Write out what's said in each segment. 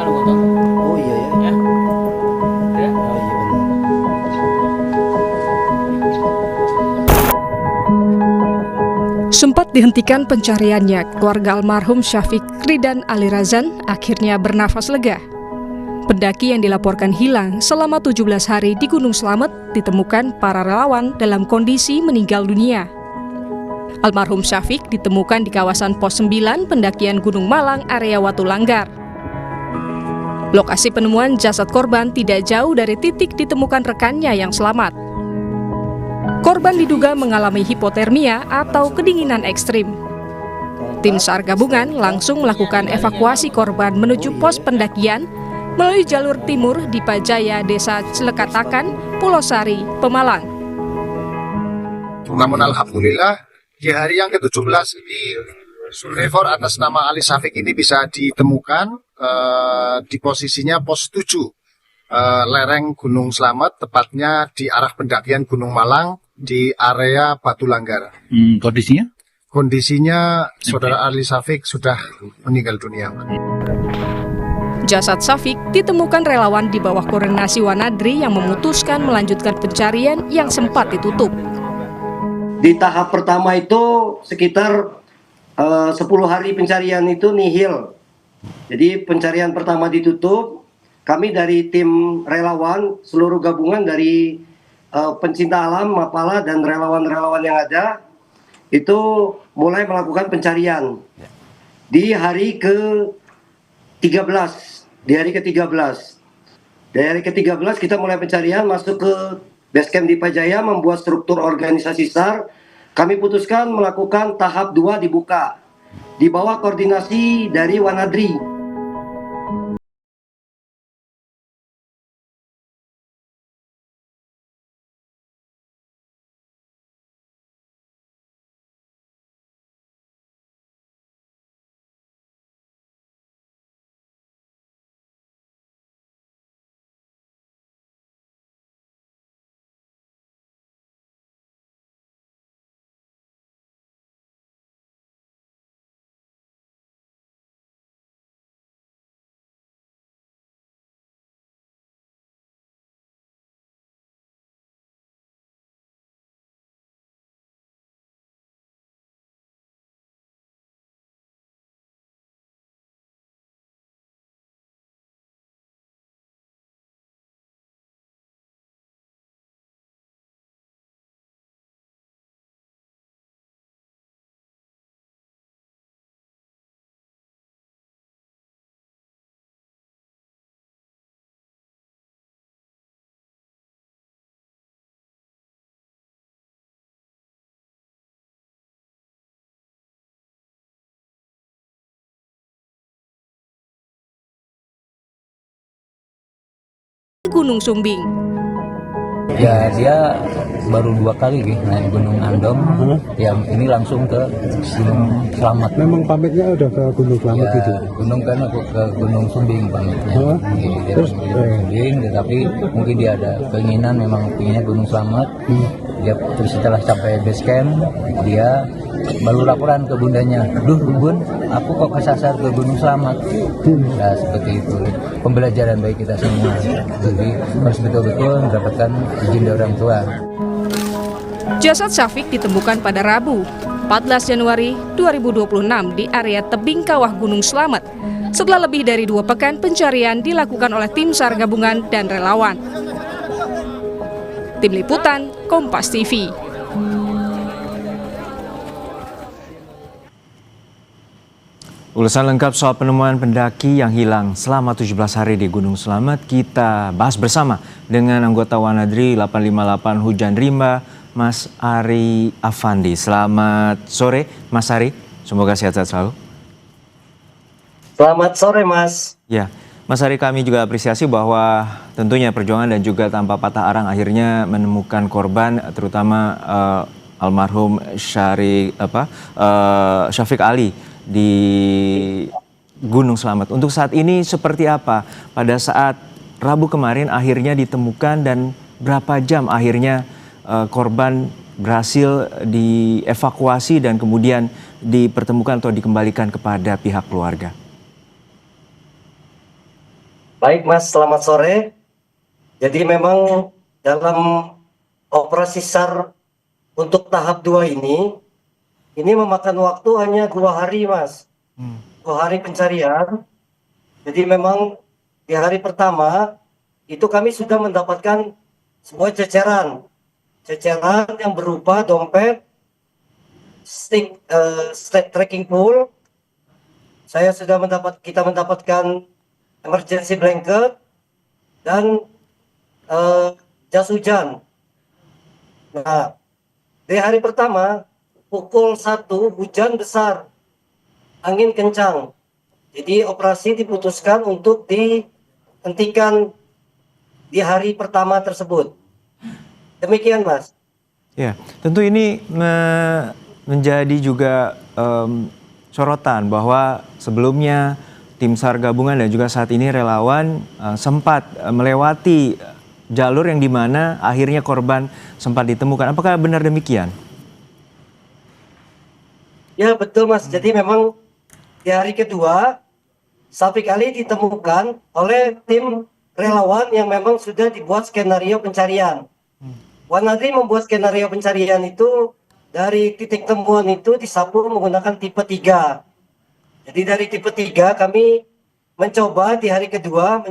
kalau foto. Oh iya ya. Ya. Ya. Oh iya benar. Sempat dihentikan pencariannya, keluarga almarhum Syafiq Ridan Ali Razan akhirnya bernafas lega. Pendaki yang dilaporkan hilang selama 17 hari di Gunung Slamet ditemukan para relawan dalam kondisi meninggal dunia. Almarhum Syafiq ditemukan di kawasan Pos 9 pendakian Gunung Malang area Watu Langgar. Lokasi penemuan jasad korban tidak jauh dari titik ditemukan rekannya yang selamat. Korban diduga mengalami hipotermia atau kedinginan ekstrim. Tim SAR gabungan langsung melakukan evakuasi korban menuju pos pendakian melalui jalur timur di Pajaya, Desa Celekatakan, Pulau Sari, Pemalang. Namun alhamdulillah di hari yang ke-17 di survivor atas nama Ali Syafiq ini bisa ditemukan di posisinya pos 7 lereng Gunung Slamet, tepatnya di arah pendakian Gunung Malang di area Batu Langgar. Kondisinya? Kondisinya saudara Ali Syafiq sudah meninggal dunia. Jasad Syafiq ditemukan relawan di bawah koordinasi Wanadri yang memutuskan melanjutkan pencarian yang sempat ditutup. Di tahap pertama itu sekitar 10 hari pencarian itu nihil. Jadi pencarian pertama ditutup. Kami dari tim relawan, seluruh gabungan dari pencinta alam, Mapala, dan relawan-relawan yang ada, itu mulai melakukan pencarian. Di hari ke-13. Di hari ke-13 kita mulai pencarian, masuk ke base camp di Pajaya, membuat struktur organisasi SAR. Kami putuskan melakukan tahap 2 dibuka di bawah koordinasi dari Wanadri. Gunung Sumbing. Ya dia baru 2 kali naik Gunung Andong, yang ini langsung ke Gunung Slamet. Memang pamitnya udah ke Gunung Slamet Ya, gitu? Gunung kan aku ke Gunung Sumbing pamitnya. Dia Terus Gunung Sumbing, tetapi mungkin dia ada keinginan, memang pinginnya Gunung Slamet. Dia terus setelah sampai base camp, dia baru laporan ke bundanya, "Duh bun, aku kok kesasar ke Gunung Slamet." Nah seperti itu, pembelajaran bagi kita semua. Jadi harus betul-betul mendapatkan izin dari orang tua. Jasad Syafiq ditemukan pada Rabu, 14 Januari 2026 di area tebing kawah Gunung Slamet. Setelah lebih dari 2 pekan pencarian dilakukan oleh tim SAR gabungan dan relawan. Tim Liputan, Kompas TV. Ulasan lengkap soal penemuan pendaki yang hilang selama 17 hari di Gunung Slamet kita bahas bersama dengan anggota Wanadri 858 Hujan Rimba, Mas Ari Afandi. Selamat sore Mas Ari, semoga sehat-sehat selalu. Selamat sore Mas. Ya, Mas Ari, kami juga apresiasi bahwa tentunya perjuangan dan juga tanpa patah arang akhirnya menemukan korban, terutama almarhum Syafiq Ali di Gunung Slamet. Untuk saat ini seperti apa? Pada saat Rabu kemarin akhirnya ditemukan dan berapa jam akhirnya korban berhasil dievakuasi dan kemudian dipertemukan atau dikembalikan kepada pihak keluarga? Baik Mas, selamat sore. Jadi memang dalam operasi SAR untuk tahap 2 ini memakan waktu hanya 2 hari Mas. 2 hari pencarian. Jadi memang di hari pertama itu kami sudah mendapatkan sebuah ceceran yang berupa dompet, stick tracking pole. Kita mendapatkan emergency blanket dan jas hujan. Nah, di hari pertama pukul 1 hujan besar, angin kencang. Jadi operasi diputuskan untuk dihentikan di hari pertama tersebut. Demikian Mas. Ya, tentu ini menjadi juga sorotan bahwa sebelumnya tim SAR gabungan dan juga saat ini relawan sempat melewati jalur yang dimana akhirnya korban sempat ditemukan. Apakah benar demikian? Ya betul Mas. Jadi memang di hari kedua Syafiq Ali ditemukan oleh tim relawan yang memang sudah dibuat skenario pencarian. Wanadri membuat skenario pencarian itu dari titik temuan itu disapu menggunakan tipe 3. Jadi dari tipe 3 kami mencoba di hari kedua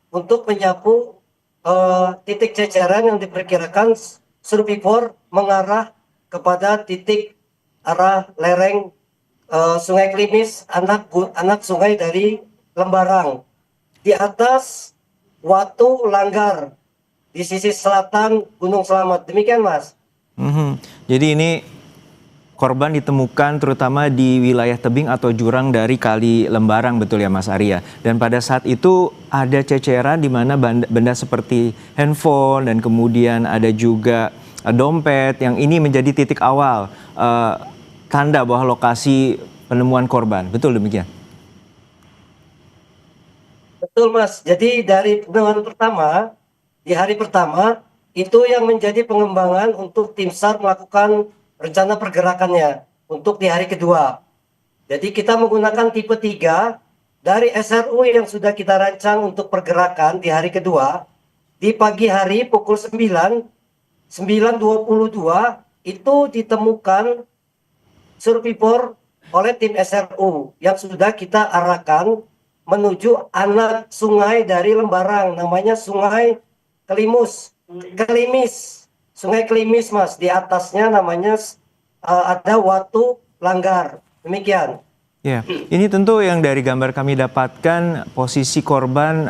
untuk menyapu titik ceceran yang diperkirakan survivor mengarah kepada titik arah lereng Sungai Klimis, anak sungai dari Lembarang. Di atas Watu Langgar di sisi selatan Gunung Slamet. Demikian Mas. Jadi ini korban ditemukan terutama di wilayah tebing atau jurang dari Kali Lembarang, betul ya Mas Arya? Dan pada saat itu ada ceceran di mana benda seperti handphone dan kemudian ada juga dompet yang ini menjadi titik awal tanda bahwa lokasi penemuan korban. Betul demikian? Betul Mas. Jadi dari penemuan pertama, di hari pertama itu yang menjadi pengembangan untuk tim SAR melakukan rencana pergerakannya untuk di hari kedua. Jadi kita menggunakan tipe 3 dari SRU yang sudah kita rancang untuk pergerakan di hari kedua. Di pagi hari pukul 9.22 itu ditemukan survivor oleh tim SRU yang sudah kita arahkan menuju anak sungai dari Lembarang, namanya Sungai Sungai Klimis Mas, di atasnya namanya ada Watu Langgar. Demikian. Ya, ini tentu yang dari gambar kami dapatkan posisi korban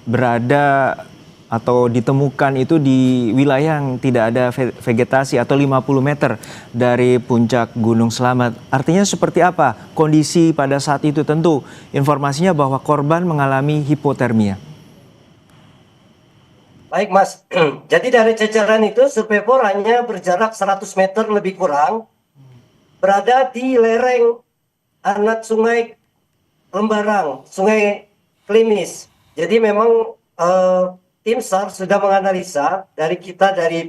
berada atau ditemukan itu di wilayah yang tidak ada vegetasi atau 50 meter dari puncak Gunung Slamet. Artinya seperti apa kondisi pada saat itu? Tentu informasinya bahwa korban mengalami hipotermia. Baik Mas, jadi dari ceceran itu survivor hanya berjarak 100 meter lebih kurang, berada di lereng anak sungai Lembarang, Sungai Klimis. Jadi memang tim SAR sudah menganalisa, dari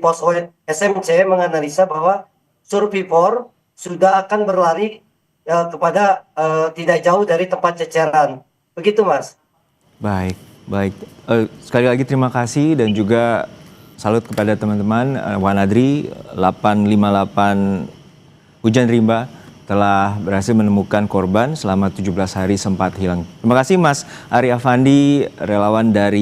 pos SMC menganalisa bahwa survivor sudah akan berlari kepada tidak jauh dari tempat ceceran. Begitu Mas. Baik. Sekali lagi terima kasih dan juga salut kepada teman-teman Wanadri 858 Hujan Rimba telah berhasil menemukan korban selama 17 hari sempat hilang. Terima kasih Mas Ari Afandi, relawan dari